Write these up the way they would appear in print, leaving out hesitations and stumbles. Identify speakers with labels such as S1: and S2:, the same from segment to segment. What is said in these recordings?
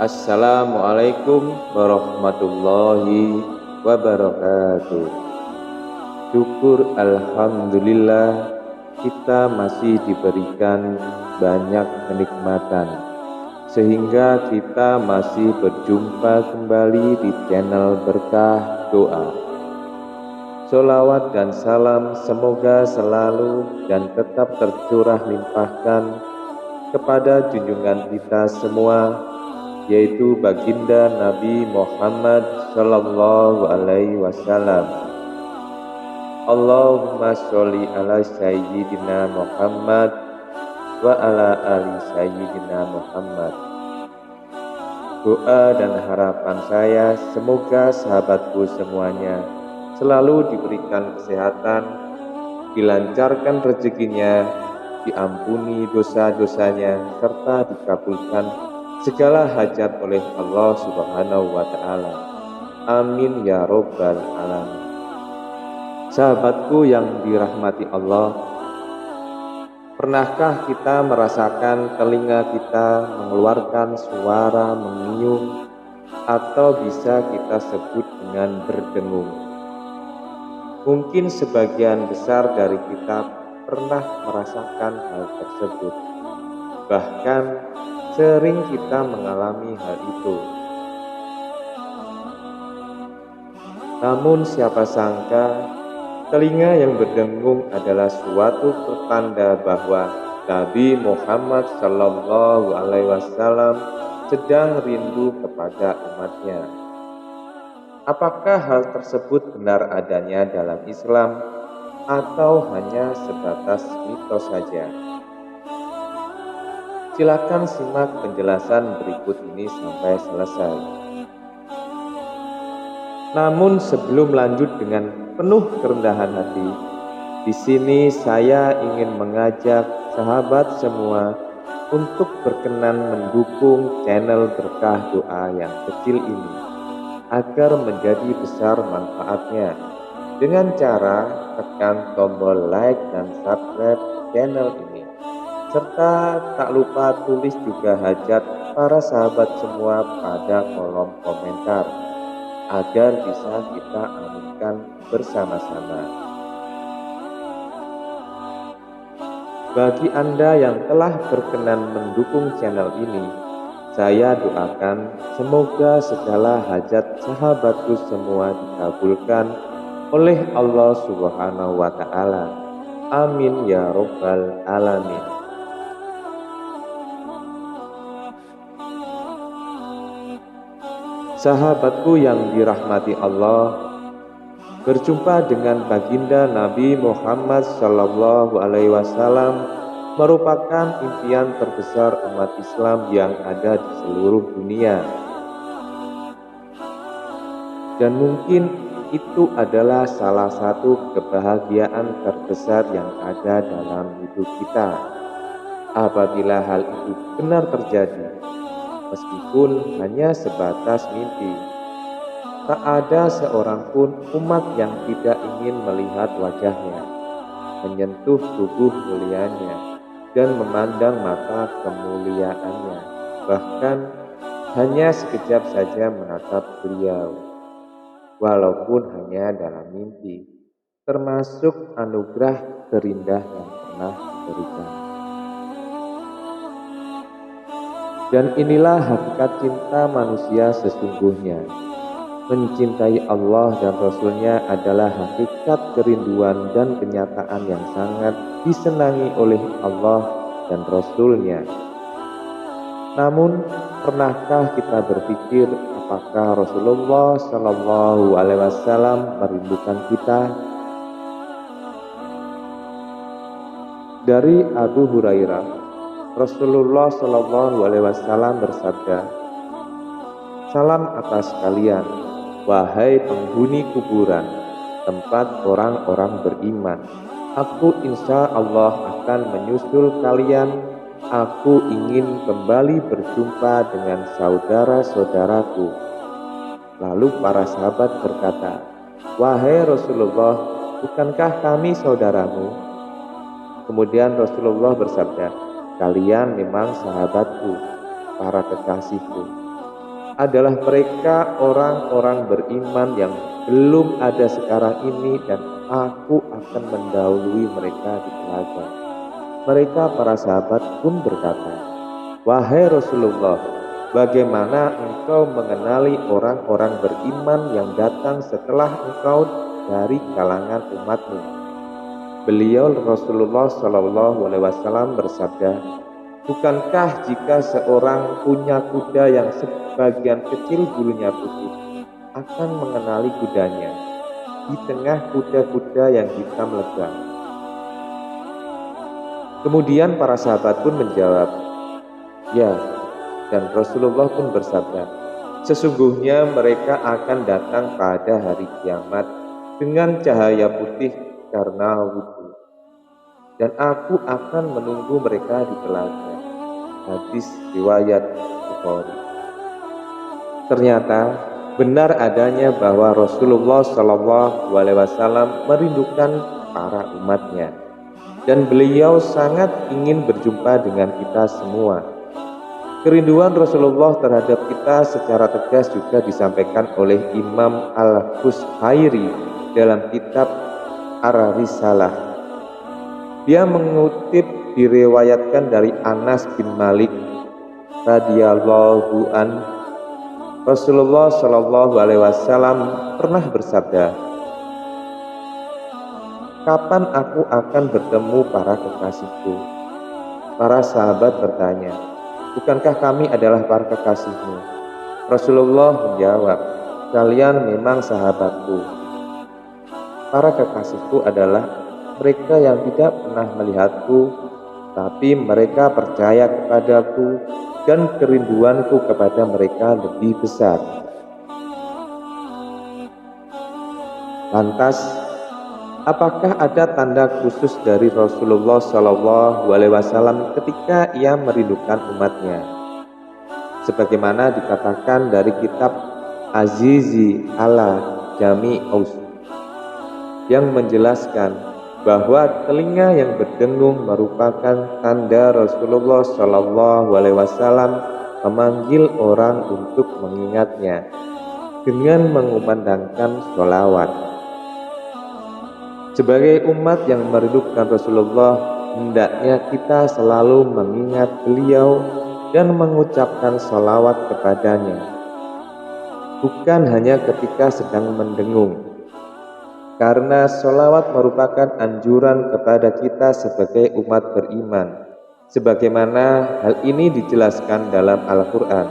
S1: Assalamualaikum warahmatullahi wabarakatuh. Syukur alhamdulillah kita masih diberikan banyak kenikmatan sehingga kita masih berjumpa kembali di channel Berkah Doa. Sholawat dan salam semoga selalu dan tetap tercurah limpahkan kepada junjungan kita semua, yaitu baginda Nabi Muhammad Sallallahu Alaihi Wasallam. Allahumma sholli ala Sayyidina Muhammad wa ala ali Sayyidina Muhammad. Doa dan harapan saya semoga sahabatku semuanya selalu diberikan kesehatan, dilancarkan rezekinya, diampuni dosa-dosanya, serta dikabulkan segala hajat oleh Allah Subhanahu wa Ta'ala. Amin ya Robbal Alamin. Sahabatku yang dirahmati Allah, pernahkah kita merasakan telinga kita mengeluarkan suara mengiung atau bisa kita sebut dengan berdengung? Mungkin sebagian besar dari kita pernah merasakan hal tersebut. Bahkan sering kita mengalami hal itu. Namun siapa sangka telinga yang berdengung adalah suatu pertanda bahwa Nabi Muhammad Sallallahu Alaihi Wasallam sedang rindu kepada umatnya. Apakah hal tersebut benar adanya dalam Islam atau hanya sebatas mitos saja? Silakan simak penjelasan berikut ini sampai selesai. Namun sebelum lanjut dengan penuh kerendahan hati, di sini saya ingin mengajak sahabat semua untuk berkenan mendukung channel Berkah Doa yang kecil ini agar menjadi besar manfaatnya dengan cara tekan tombol like dan subscribe channel ini. Serta tak lupa tulis juga hajat para sahabat semua pada kolom komentar agar bisa kita aminkan bersama-sama. Bagi Anda yang telah berkenan mendukung channel ini, saya doakan semoga segala hajat sahabatku semua dikabulkan oleh Allah Subhanahu wa Ta'ala. Amin ya Robbal Alamin. Sahabatku yang dirahmati Allah, berjumpa dengan baginda Nabi Muhammad Sallallahu Alaihi Wasallam merupakan impian terbesar umat Islam yang ada di seluruh dunia. Dan mungkin itu adalah salah satu kebahagiaan terbesar yang ada dalam hidup kita. Apabila hal itu benar terjadi, meskipun hanya sebatas mimpi, tak ada seorang pun umat yang tidak ingin melihat wajahnya, menyentuh tubuh mulianya, dan memandang mata kemuliaannya, bahkan hanya sekejap saja menatap beliau, walaupun hanya dalam mimpi, termasuk anugerah terindah yang pernah diberikan. Dan inilah hakikat cinta manusia sesungguhnya. Mencintai Allah dan Rasul-Nya adalah hakikat kerinduan dan kenyataan yang sangat disenangi oleh Allah dan Rasul-Nya. Namun, pernahkah kita berpikir apakah Rasulullah Shallallahu Alaihi Wasallam merindukan kita? Dari Abu Hurairah, Rasulullah Shallallahu Alaihi Wasallam bersabda, "Salam atas kalian, wahai penghuni kuburan, tempat orang-orang beriman. Aku insya Allah akan menyusul kalian. Aku ingin kembali berjumpa dengan saudara-saudaraku. Lalu para sahabat berkata, "Wahai Rasulullah, bukankah kami saudaramu?" Kemudian Rasulullah bersabda, "Kalian memang sahabatku, para kekasihku. Adalah mereka orang-orang beriman yang belum ada sekarang ini, dan aku akan mendahului mereka di telaga." Mereka para sahabat pun berkata, "Wahai Rasulullah, bagaimana engkau mengenali orang-orang beriman yang datang setelah engkau dari kalangan umatmu?" Beliau Rasulullah Shallallahu Alaihi Wasallam bersabda, "Bukankah jika seorang punya kuda yang sebagian kecil bulunya putih, akan mengenali kudanya di tengah kuda-kuda yang hitam legam?" Kemudian para sahabat pun menjawab, "Ya." Dan Rasulullah pun bersabda, "Sesungguhnya mereka akan datang pada hari kiamat dengan cahaya putih karena wudhu, dan aku akan menunggu mereka di telaga." Hadis riwayat Bukhari. Ternyata benar adanya bahwa Rasulullah Shallallahu Alaihi Wasallam merindukan para umatnya, dan beliau sangat ingin berjumpa dengan kita semua. Kerinduan Rasulullah terhadap kita secara tegas juga disampaikan oleh Imam Al-Qushayri dalam kitab Ar-Risalah. Dia mengutip diriwayatkan dari Anas bin Malik radhiyallahu an, Rasulullah Shallallahu Alaihi Wasallam pernah bersabda, "Kapan aku akan bertemu para kekasihku?" Para sahabat bertanya, "Bukankah kami adalah para kekasihmu?" Rasulullah menjawab, "Kalian memang sahabatku. Para kekasihku adalah mereka yang tidak pernah melihatku, tapi mereka percaya kepadaku, dan kerinduanku kepada mereka lebih besar." Lantas, apakah ada tanda khusus dari Rasulullah Shallallahu Alaihi Wasallam ketika ia merindukan umatnya? Sebagaimana dikatakan dari kitab Azizi ala Jami Aus yang menjelaskan bahwa telinga yang berdengung merupakan tanda Rasulullah Shallallahu Alaihi Wasallam memanggil orang untuk mengingatnya dengan mengumandangkan sholawat. Sebagai umat yang merindukan Rasulullah, hendaknya kita selalu mengingat beliau dan mengucapkan sholawat kepadanya, bukan hanya ketika sedang mendengung, karena sholawat merupakan anjuran kepada kita sebagai umat beriman, sebagaimana hal ini dijelaskan dalam Al-Quran.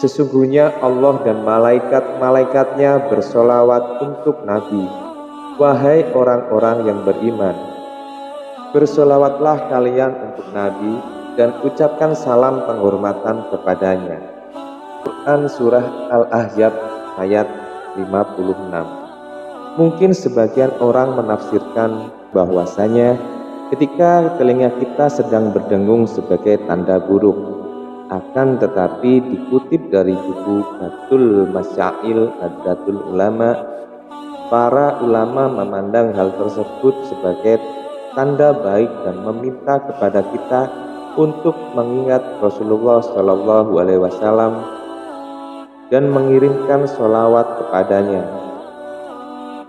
S1: Sesungguhnya Allah dan malaikat-malaikatnya bersolawat untuk Nabi. Wahai orang-orang yang beriman, bersolawatlah kalian untuk Nabi dan ucapkan salam penghormatan kepadanya. Quran Surah Al-Ahzab ayat 56. Mungkin sebagian orang menafsirkan bahwasanya ketika telinga kita sedang berdengung sebagai tanda buruk. Akan tetapi dikutip dari buku Batul Masyail Nahdlatul Ulama, para ulama memandang hal tersebut sebagai tanda baik dan meminta kepada kita untuk mengingat Rasulullah Shallallahu Alaihi Wasallam dan mengirimkan sholawat kepadanya.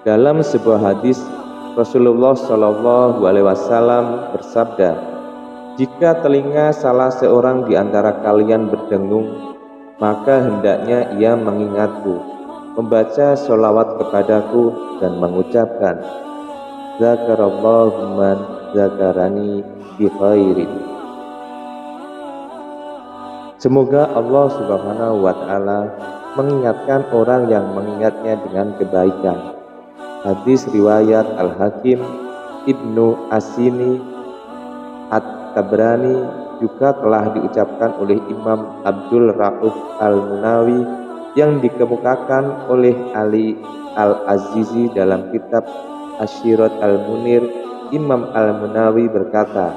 S1: Dalam sebuah hadis, Rasulullah Shallallahu Alaihi Wasallam bersabda, "Jika telinga salah seorang di antara kalian berdengung, maka hendaknya ia mengingatku, membaca sholawat kepadaku dan mengucapkan, Zakarallahu man zakarani bi khairin." Semoga Allah Subhanahu wa Ta'ala mengingatkan orang yang mengingatnya dengan kebaikan. Hadis riwayat Al-Hakim, Ibnu Asini, At-Tabrani juga telah diucapkan oleh Imam Abdul Rauf Al-Munawi yang dikemukakan oleh Ali Al-Azizi dalam kitab Asyirat Al-Munir. Imam Al-Munawi berkata,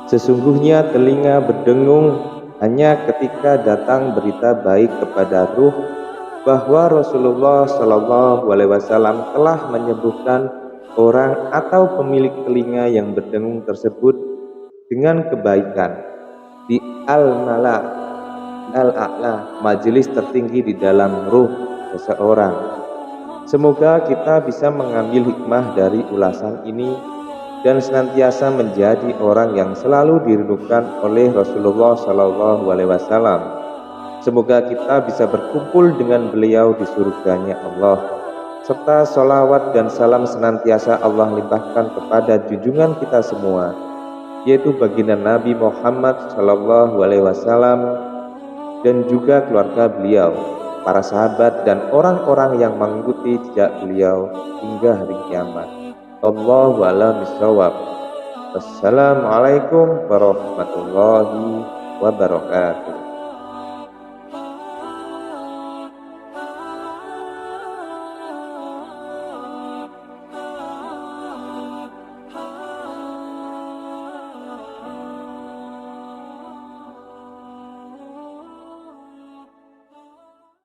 S1: sesungguhnya telinga berdengung hanya ketika datang berita baik kepada ruh bahwa Rasulullah Shallallahu Alaihi Wasallam telah menyembuhkan orang atau pemilik telinga yang berdengung tersebut dengan kebaikan di al-mala al-a'la, majelis tertinggi di dalam ruh seseorang. Semoga kita bisa mengambil hikmah dari ulasan ini dan senantiasa menjadi orang yang selalu dirindukan oleh Rasulullah Shallallahu Alaihi Wasallam. Semoga kita bisa berkumpul dengan beliau di surganya Allah, serta sholawat dan salam senantiasa Allah limpahkan kepada junjungan kita semua, yaitu baginda Nabi Muhammad Shallallahu Alaihi Wasallam dan juga keluarga beliau, para sahabat dan orang-orang yang mengikuti jejak beliau hingga hari kiamat. Allahu a'lam bishawab. Wassalamualaikum warahmatullahi wabarakatuh.